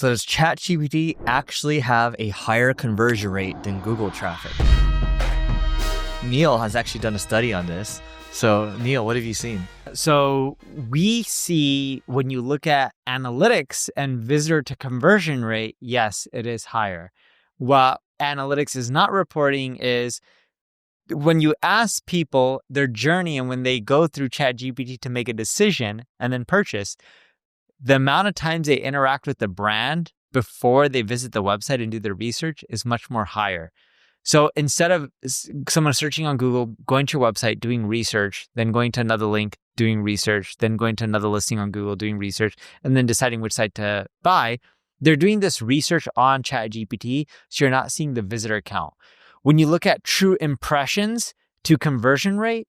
So does ChatGPT actually have a higher conversion rate than Google traffic? Neil has actually done a study on this. So Neil, what have you seen? So we see when you look at analytics and visitor to conversion rate, yes, it is higher. What analytics is not reporting is when you ask people their journey and when they go through ChatGPT to make a decision and then purchase, the amount of times they interact with the brand before they visit the website and do their research is much more higher. So instead of someone searching on Google, going to your website, doing research, then going to another link, doing research, then going to another listing on Google, doing research, and then deciding which site to buy, they're doing this research on ChatGPT, so you're not seeing the visitor count. When you look at true impressions to conversion rate,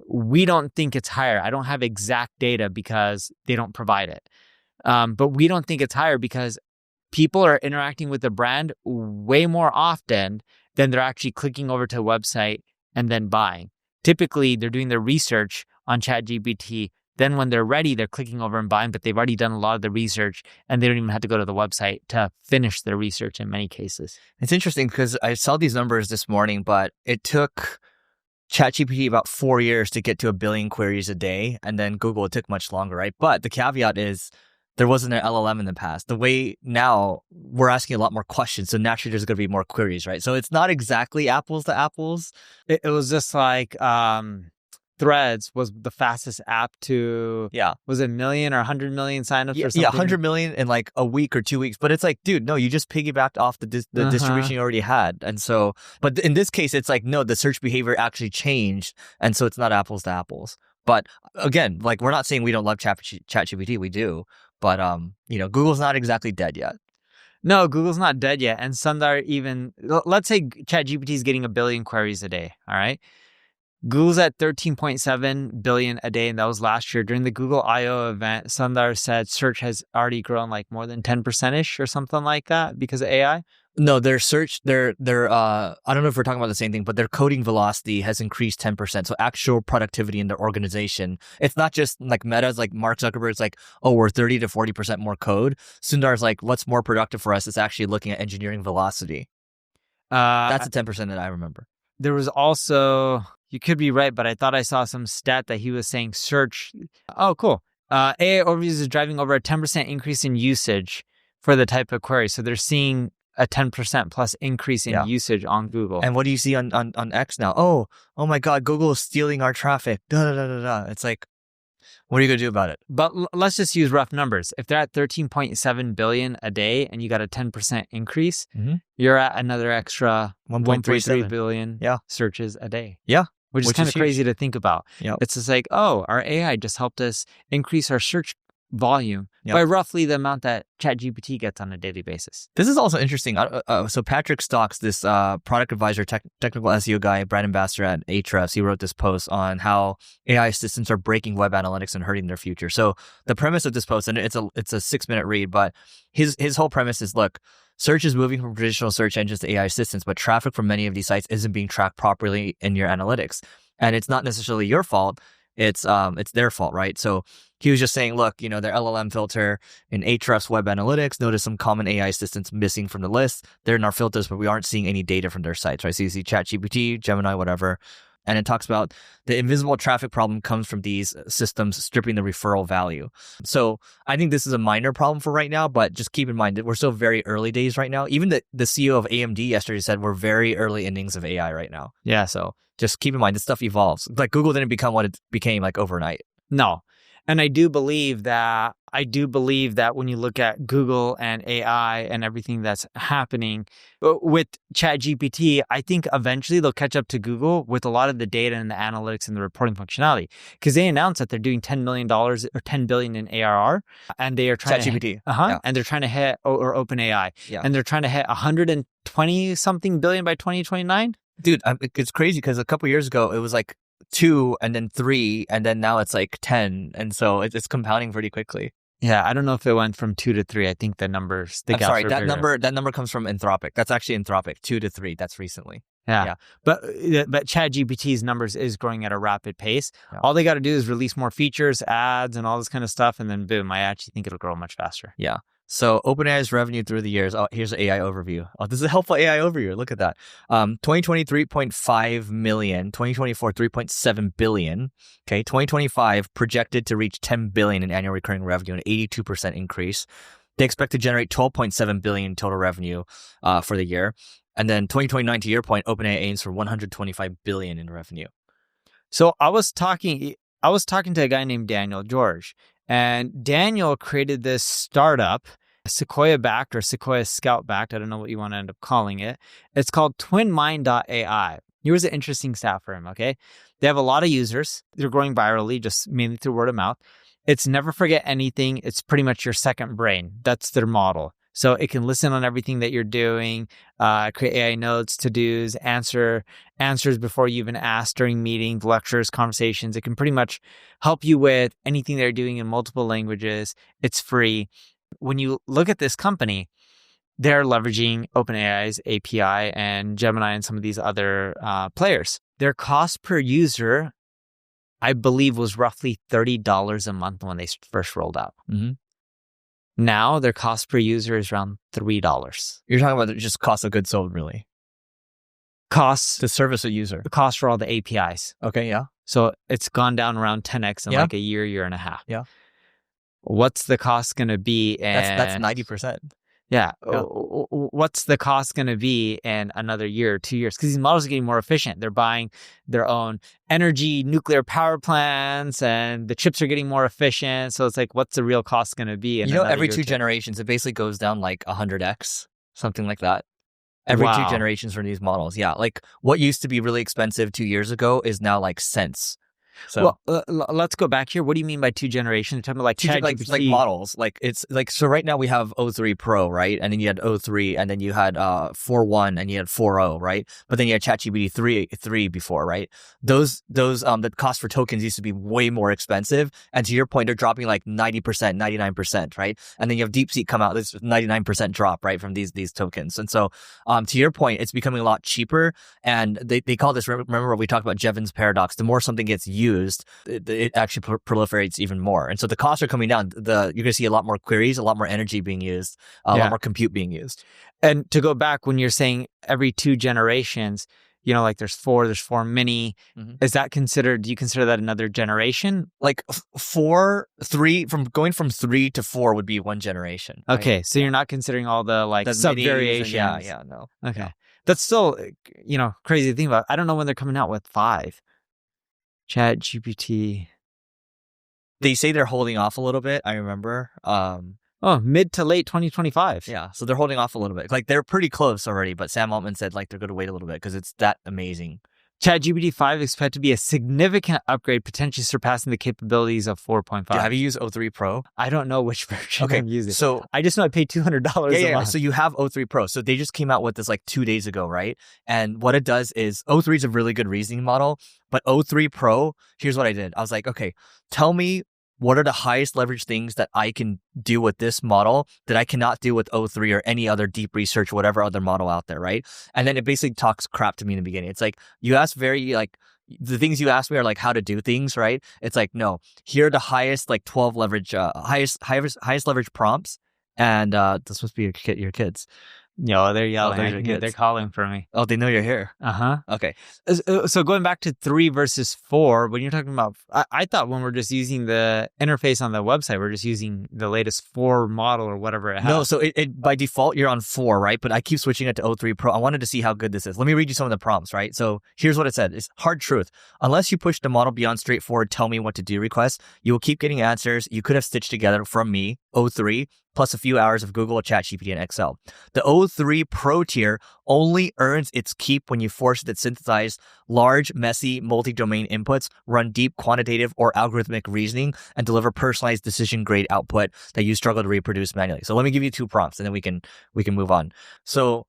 we don't think it's higher. I don't have exact data because they don't provide it. But we don't think it's higher because people are interacting with the brand way more often than they're actually clicking over to a website and then buying. Typically, they're doing their research on ChatGPT. Then when they're ready, they're clicking over and buying, but they've already done a lot of the research and they don't even have to go to the website to finish their research in many cases. It's interesting because I saw these numbers this morning, but it took ChatGPT about 4 years to get to 1 billion queries a day. And then Google, it took much longer, right? But the caveat is there wasn't an LLM in the past. The way now we're asking a lot more questions. So naturally there's going to be more queries, right? So it's not exactly apples to apples. It was just like Threads was the fastest app to, was it 1 million or 100 million signups or something? Yeah, 100 million in like a week or 2 weeks. But it's like, dude, no, you just piggybacked off the distribution you already had. And so, but in this case, it's like, no, the search behavior actually changed. And so it's not apples to apples. But again, like we're not saying we don't love ChatGPT, we do. But, Google's not exactly dead yet. No, Google's not dead yet. And Sundar let's say ChatGPT is getting 1 billion queries a day, all right? Google's at 13.7 billion a day, and that was last year. During the Google I/O event, Sundar said search has already grown like more than 10%-ish or something like that because of AI. No, their search, I don't know if we're talking about the same thing, but their coding velocity has increased 10%. So actual productivity in their organization. It's not just like Meta's, like Mark Zuckerberg's like, oh, we're 30 to 40% more code. Sundar's like, what's more productive for us is actually looking at engineering velocity. That's the 10% that I remember. There was also, you could be right, but I thought I saw some stat that he was saying search. Oh, cool. AI overviews is driving over a 10% increase in usage for the type of query. So they're seeing a 10% plus increase in usage on Google. And what do you see on X now? Oh my God, Google is stealing our traffic. It's like, what are you going to do about it? But let's just use rough numbers. If they're at 13.7 billion a day and you got a 10% increase, you're at another extra 1.3 billion searches a day. Yeah. Which is kind of crazy to think about. Yep. It's just like, our AI just helped us increase our search volume by roughly the amount that ChatGPT gets on a daily basis. This is also interesting. So Patrick Stocks, this product advisor, technical SEO guy, brand ambassador at Ahrefs, he wrote this post on how AI assistants are breaking web analytics and hurting their future. So the premise of this post, and it's a 6-minute read, but his whole premise is, look, search is moving from traditional search engines to AI assistants, but traffic from many of these sites isn't being tracked properly in your analytics. And it's not necessarily your fault. It's their fault, right? So he was just saying, look, their LLM filter in Ahrefs web analytics, notice some common AI assistants missing from the list. They're in our filters, but we aren't seeing any data from their sites, right? So you see ChatGPT, Gemini, whatever. And it talks about the invisible traffic problem comes from these systems stripping the referral value. So I think this is a minor problem for right now, but just keep in mind that we're still very early days right now. Even the CEO of AMD yesterday said we're very early innings of AI right now. Yeah. So just keep in mind, this stuff evolves. Like Google didn't become what it became like overnight. No. And I do believe that when you look at Google and AI and everything that's happening with ChatGPT, I think eventually they'll catch up to Google with a lot of the data and the analytics and the reporting functionality. Because they announced that they're doing $10 million or $10 billion in ARR, and they are trying ChatGPT. And they're trying to hit or OpenAI, and they're trying to hit 120 something billion by 2029. Dude, it's crazy because a couple years ago it was like 2 and then 3 and then now it's like 10, and so it's compounding pretty quickly. Yeah, I don't know if it went from 2 to 3. I think the numbers. I'm sorry, that number comes from Anthropic. That's actually Anthropic. 2 to 3. That's recently. Yeah. But ChatGPT's numbers is growing at a rapid pace. Yeah. All they got to do is release more features, ads, and all this kind of stuff, and then boom, I actually think it'll grow much faster. Yeah. So OpenAI's revenue through the years. Oh, here's an AI overview. Oh, this is a helpful AI overview. Look at that. 2020, 3.5 million. 2024, 3.7 billion. Okay. 2025 projected to reach 10 billion in annual recurring revenue, an 82% increase. They expect to generate 12.7 billion total revenue for the year. And then 2029, to your point, OpenAI aims for 125 billion in revenue. So I was talking to a guy named Daniel George, and Daniel created this startup, Sequoia backed or Sequoia Scout backed. I don't know what you want to end up calling it. It's called TwinMind.ai. Here's an interesting stat for him. Okay. They have a lot of users. They're growing virally, just mainly through word of mouth. It's never forget anything. It's pretty much your second brain. That's their model. So it can listen on everything that you're doing, create AI notes, to-dos, answers before you even ask during meetings, lectures, conversations. It can pretty much help you with anything they're doing in multiple languages. It's free. When you look at this company, they're leveraging OpenAI's API and Gemini and some of these other players. Their cost per user, I believe, was roughly $30 a month when they first rolled out. Mm-hmm. Now their cost per user is around $3. You're talking about just cost of goods sold, really? Costs To service a user. the cost for all the APIs. Okay, yeah. So it's gone down around 10x in Yeah. like a year and a half. Yeah. What's the cost going to be? That's 90%. Yeah. Yeah. What's the cost going to be in another year or 2 years? Because these models are getting more efficient. They're buying their own energy, nuclear power plants, and the chips are getting more efficient. So it's like, what's the real cost going to be? In another Every year or 2 two? generations, it basically goes down like 100x, something like that. Every Wow. 2 generations for these models. Yeah. Like what used to be really expensive 2 years ago is now like cents. So Well, let's go back here. What do you mean by 2 generations? You're talking about like ChatGPT. like models. Like it's like, so right now we have '03 Pro, right? And then you had '03, and then you had 4.1, and you had 4.0, right? But then you had ChatGPT 3 before, right? Those the cost for tokens used to be way more expensive. And to your point, they're dropping like 90%, 99%, right? And then you have DeepSeek come out, this 99% drop, right, from these tokens. And so to your point, it's becoming a lot cheaper. And they call this, remember we talked about Jevons paradox, the more something gets used, it actually proliferates even more. And so the costs are coming down. You're going to see a lot more queries, a lot more energy being used, a lot more compute being used. And to go back, when you're saying every 2 generations, like there's 4 mini. Mm-hmm. Is that considered, do you consider that another generation? Like 3, from going from 3 to 4 would be 1 generation. Right? Okay. So you're not considering all the like The sub minis variations. and no. Okay. Yeah. That's still, crazy to think about. I don't know when they're coming out with 5. ChatGPT. They say they're holding off a little bit. I remember. Mid to late 2025. Yeah, so they're holding off a little bit. Like they're pretty close already, but Sam Altman said like they're going to wait a little bit because it's that amazing. ChatGPT 5 is expected to be a significant upgrade, potentially surpassing the capabilities of 4.5. Have you used '03 Pro? I don't know which version I'm using. So I just know I paid $200 a month. So you have '03 Pro. So they just came out with this like 2 days ago, right? And what it does is '03 is a really good reasoning model, but '03 Pro, here's what I did. I was like, okay, tell me what are the highest leverage things that I can do with this model that I cannot do with '03 or any other deep research, whatever other model out there, right? And then it basically talks crap to me in the beginning. It's like, you ask the things you ask me are like how to do things, right? It's like, no, here are the highest like 12 leverage, highest leverage prompts. And this must be your kids. They're yelling. those are kids. They're calling for me. Oh, they know you're here. Uh-huh. Okay. So going back to 3 versus 4, when you're talking about, I thought when we're just using the interface on the website, we're just using the latest 4 model or whatever it has. No, so it by default, you're on 4, right? But I keep switching it to '03 Pro. I wanted to see how good this is. Let me read you some of the prompts, right? So here's what it said. It's hard truth. Unless you push the model beyond straightforward tell me what to do requests, you will keep getting answers you could have stitched together from me, '03, plus a few hours of Google, ChatGPT, and Excel. The '03 Pro tier only earns its keep when you force it to synthesize large, messy, multi-domain inputs, run deep quantitative or algorithmic reasoning, and deliver personalized decision-grade output that you struggle to reproduce manually. So let me give you 2 prompts, and then we can move on. So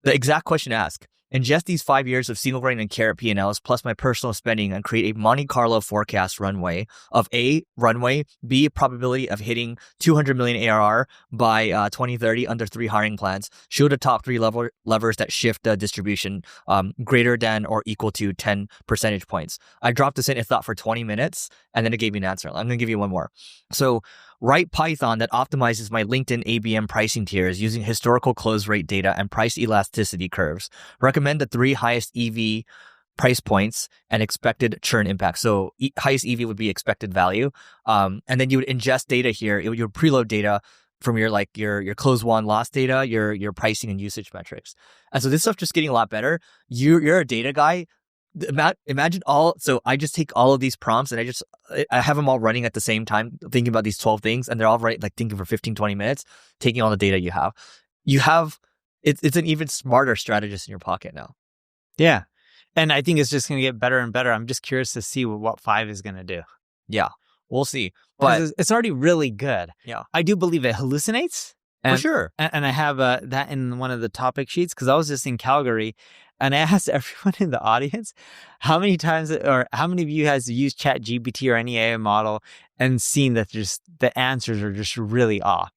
the exact question asked, Ingest these 5 years of single grain and carrot P&Ls plus my personal spending and create a Monte Carlo forecast runway of A, runway, B, probability of hitting 200 million ARR by 2030 under 3 hiring plans. Show the top 3 levers that shift the distribution greater than or equal to 10 percentage points. I dropped this in, it thought for 20 minutes, and then it gave me an answer. I'm going to give you one more. So write Python that optimizes my LinkedIn ABM pricing tiers using historical close rate data and price elasticity curves. Recommend the 3 highest EV price points and expected churn impact. So highest EV would be expected value. And then you would ingest data here. You would preload data from your close won loss data, your pricing and usage metrics. And so this stuff just getting a lot better. You're a data guy. Imagine so I just take all of these prompts and I have them all running at the same time, thinking about these 12 things, and they're all thinking for 15, 20 minutes, taking all the data you have. It's an even smarter strategist in your pocket now. Yeah. And I think it's just going to get better and better. I'm just curious to see what 5 is going to do. Yeah, we'll see. But it's already really good. Yeah. I do believe it hallucinates. For sure. And I have that in one of the topic sheets because I was just in Calgary and I asked everyone in the audience how many times or how many of you has used ChatGPT or any AI model and seen that just the answers are just really off.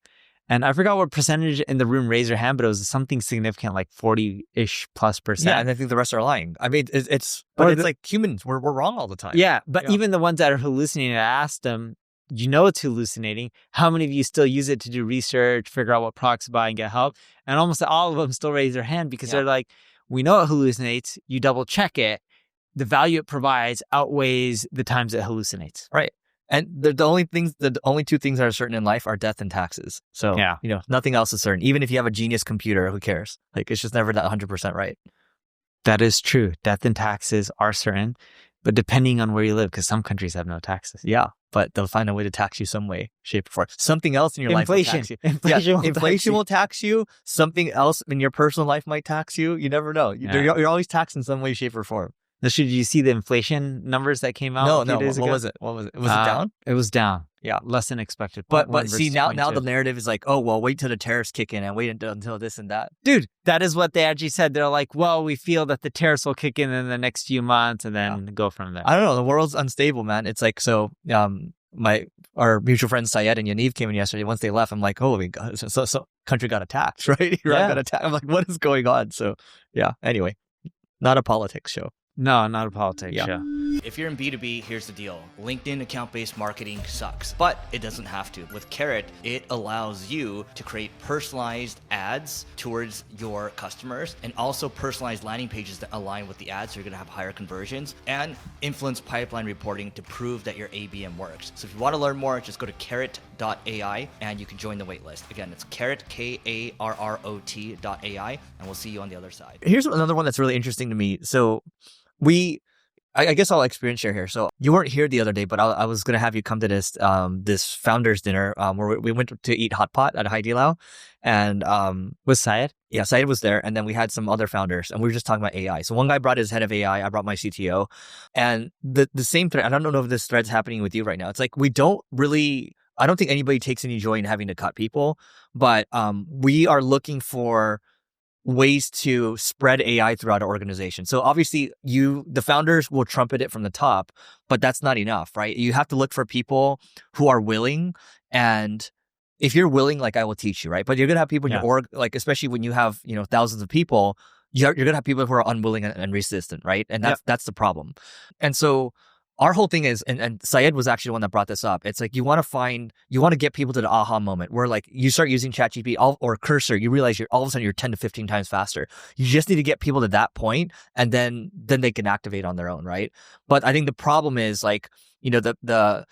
And I forgot what percentage in the room raised their hand, but it was something significant, like 40-ish +%. Yeah, and I think the rest are lying. I mean, it's like humans. We're wrong all the time. Yeah, but even the ones that are hallucinating, I asked them, you know it's hallucinating. How many of you still use it to do research, figure out what products to buy and get help? And almost all of them still raise their hand because they're like, we know it hallucinates. You double check it. The value it provides outweighs the times it hallucinates. Right. And the only 2 things that are certain in life are death and taxes. So, nothing else is certain. Even if you have a genius computer, who cares? It's just never that 100% right. That is true. Death and taxes are certain, but depending on where you live, because some countries have no taxes. Yeah, but they'll find a way to tax you some way, shape, or form. Something else in your life will tax you. Inflation will tax you. Something else in your personal life might tax you. You never know. You're always taxed in some way, shape, or form. Did you see the inflation numbers that came out? No. What was it? Was it down? It was down. Yeah. Less than expected. But see, now the narrative is like, oh, well, wait till the tariffs kick in and wait until this and that. Dude, that is what they actually said. They're like, well, we feel that the tariffs will kick in the next few months and then go from there. I don't know. The world's unstable, man. It's like, so our mutual friends Syed and Yaniv came in yesterday. Once they left, I'm like, oh my God, so country got attacked, right? Iran got attacked. I'm like, what is going on? So yeah, anyway, not a politics show. No, not a politics show. If you're in B2B, here's the deal. LinkedIn account-based marketing sucks, but it doesn't have to. With Carrot, it allows you to create personalized ads towards your customers and also personalized landing pages that align with the ads so you're going to have higher conversions and influence pipeline reporting to prove that your ABM works. So if you want to learn more, just go to carrot.ai and you can join the waitlist. Again, it's carrot, KARROT.ai, and we'll see you on the other side. Here's another one that's really interesting to me. So I guess I'll experience share here. So you weren't here the other day, but I was going to have you come to this founders dinner where we went to eat hot pot at Hai Di Lao. And was Syed? Yeah, Syed was there. And then we had some other founders and we were just talking about AI. So one guy brought his head of AI. I brought my CTO. And the same thread, I don't know if this thread's happening with you right now. It's like I don't think anybody takes any joy in having to cut people, but we are looking for ways to spread AI throughout our organization. So obviously the founders will trumpet it from the top, but that's not enough, right? You have to look for people who are willing. And if you're willing, I will teach you, right? But you're going to have people in your org, especially when you have, thousands of people, you're going to have people who are unwilling and resistant, right? And that's the problem. And so our whole thing is, and Syed was actually the one that brought this up. It's like you want to get people to the aha moment where you start using ChatGPT or Cursor, you realize all of a sudden you're 10 to 15 times faster. You just need to get people to that point, and then they can activate on their own, right? But I think the problem is the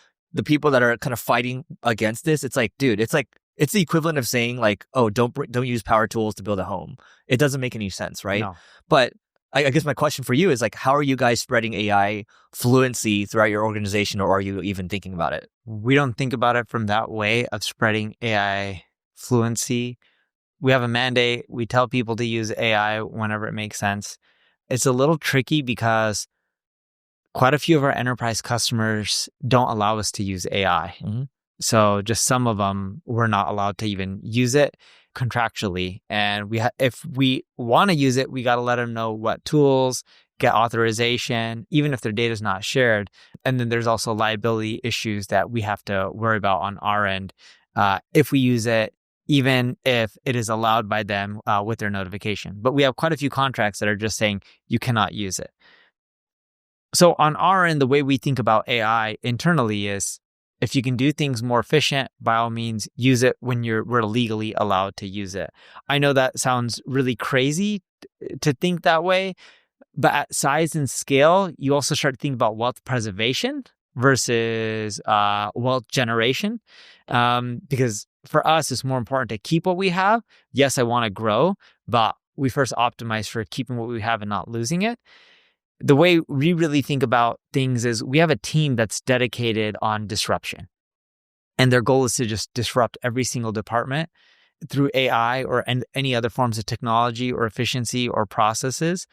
people that are kind of fighting against this. It's like, dude, it's the equivalent of saying oh, don't use power tools to build a home. It doesn't make any sense, right? No. But I guess my question for you is how are you guys spreading AI fluency throughout your organization, or are you even thinking about it? We don't think about it from that way of spreading AI fluency. We have a mandate. We tell people to use AI whenever it makes sense. It's a little tricky because quite a few of our enterprise customers don't allow us to use AI. Mm-hmm. So just some of them, we're not allowed to even use it. contractually. And if we want to use it, we got to let them know what tools, get authorization, even if their data is not shared. And then there's also liability issues that we have to worry about on our end if we use it, even if it is allowed by them with their notification. But we have quite a few contracts that are just saying you cannot use it. So on our end, the way we think about AI internally is if you can do things more efficient, by all means, use it when we're legally allowed to use it. I know that sounds really crazy to think that way, but at size and scale, you also start to think about wealth preservation versus wealth generation. Because for us, it's more important to keep what we have. Yes, I want to grow, but we first optimize for keeping what we have and not losing it. The way we really think about things is we have a team that's dedicated on disruption. And their goal is to just disrupt every single department through AI or any other forms of technology or efficiency or processes.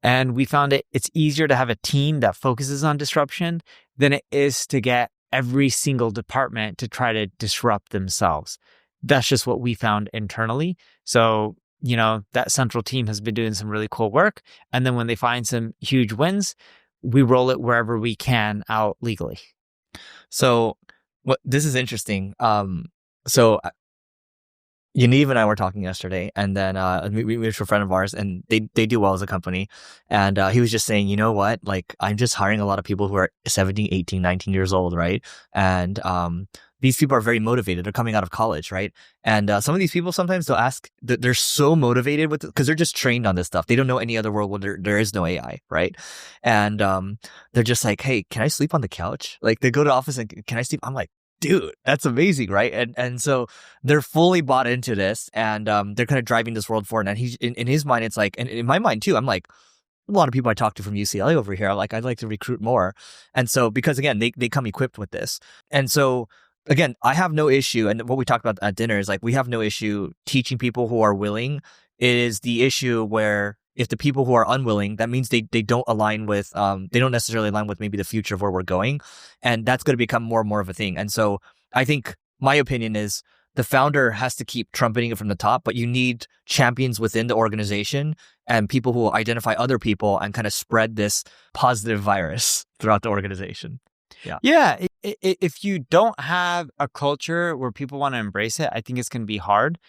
And we found it's easier to have a team that focuses on disruption than it is to get every single department to try to disrupt themselves. That's just what we found internally. So, that central team has been doing some really cool work. And then when they find some huge wins, we roll it wherever we can out legally. So this is interesting. So Yaniv and I were talking yesterday, and then we were a friend of ours, and they do well as a company. And he was just saying, you know what? Like, I'm just hiring a lot of people who are 17, 18, 19 years old, right? And these people are very motivated. They're coming out of college, right? And some of these people, sometimes they'll ask, they're so motivated with it because they're just trained on this stuff. They don't know any other world where there is no AI, right? And they're just like, hey, can I sleep on the couch? Like, they go to the office and can I sleep? I'm like, dude, that's amazing, right? And so they're fully bought into this, and they're kind of driving this world forward. And he's in his mind, it's like, and in my mind too, I'm like, a lot of people I talk to from UCLA over here, like, I'd like to recruit more. And so, because again, they come equipped with this. And so, again, I have no issue. And what we talked about at dinner is like, we have no issue teaching people who are willing. It is the issue where if the people who are unwilling, that means they don't align with, they don't necessarily align with maybe the future of where we're going. And that's going to become more and more of a thing. And so I think my opinion is the founder has to keep trumpeting it from the top, but you need champions within the organization and people who will identify other people and kind of spread this positive virus throughout the organization. Yeah. If you don't have a culture where people want to embrace it, I think it's going to be hard.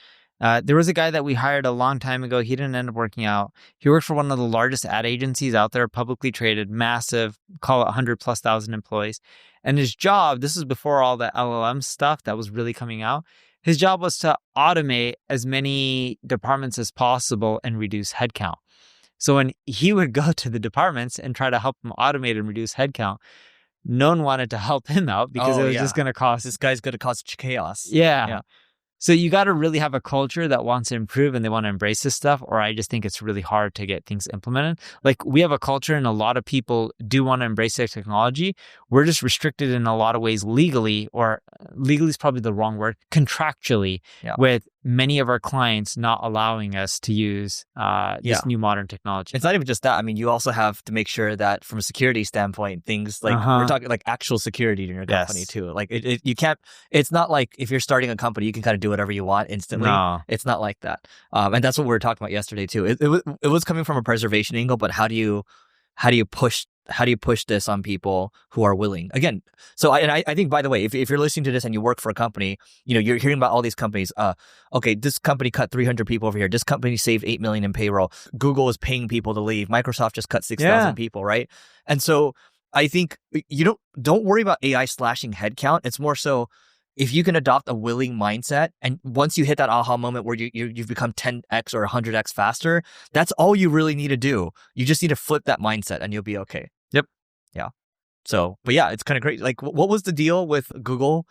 There was a guy that we hired a long time ago. He didn't end up working out. He worked for one of the largest ad agencies out there, publicly traded, massive, call it 100,000+ employees. And his job, this was before all the LLM stuff that was really coming out. His job was to automate as many departments as possible and reduce headcount. So when he would go to the departments and try to help them automate and reduce headcount, no one wanted to help him out because it was just going to cost. This guy's going to cause chaos. Yeah. So you got to really have a culture that wants to improve and they want to embrace this stuff, or I just think it's really hard to get things implemented. Like, we have a culture and a lot of people do want to embrace their technology. We're just restricted in a lot of ways legally, or legally is probably the wrong word, contractually, with many of our clients not allowing us to use this new modern technology. It's not even just that. I mean, you also have to make sure that from a security standpoint, things like we're talking like actual security in your company too. Like you can't, it's not like if you're starting a company, you can kind of do whatever you want instantly. No. It's not like that. And that's what we were talking about yesterday too. It was coming from a preservation angle, but how do you push this on people who are willing? Again, so I think, by the way, if you're listening to this and you work for a company, you're hearing about all these companies. Okay, this company cut 300 people over here. This company saved $8 million in payroll. Google is paying people to leave. Microsoft just cut 6,000 people, right? And so I think you don't worry about AI slashing headcount. It's more so if you can adopt a willing mindset, and once you hit that aha moment where you've become 10x or 100x faster, that's all you really need to do. You just need to flip that mindset and you'll be okay. Yep. Yeah. So, but yeah, it's kind of great. Like, what was the deal with Google?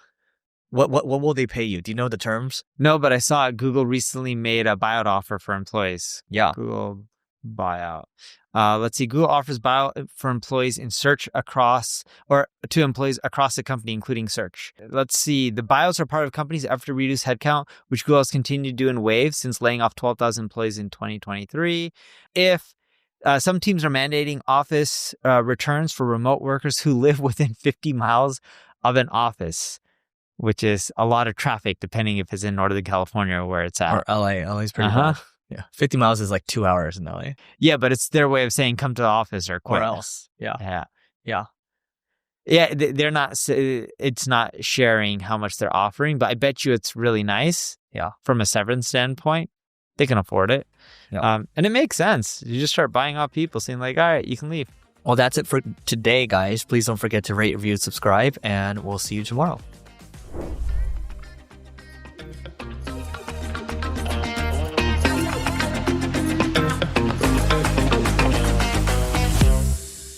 What will they pay you? Do you know the terms? No, but I saw Google recently made a buyout offer for employees. Yeah. Google buyout. Let's see. Google offers buyout for employees in search to employees across the company, including search. Let's see. The buyouts are part of companies' effort to reduce headcount, which Google has continued to do in waves since laying off 12,000 employees in 2023. If some teams are mandating office returns for remote workers who live within 50 miles of an office. which is a lot of traffic, depending if it's in Northern California or where it's at. Or LA. LA's pretty bad. Yeah. 50 miles is like 2 hours in LA. Yeah, but it's their way of saying come to the office or quit. Or else. Yeah. Yeah. Yeah. Yeah, they're not, it's not sharing how much they're offering, but I bet you it's really nice. Yeah. From a severance standpoint, they can afford it. Yeah. And it makes sense. You just start buying off people, saying like, all right, you can leave. Well, that's it for today, guys. Please don't forget to rate, review, subscribe, and we'll see you tomorrow.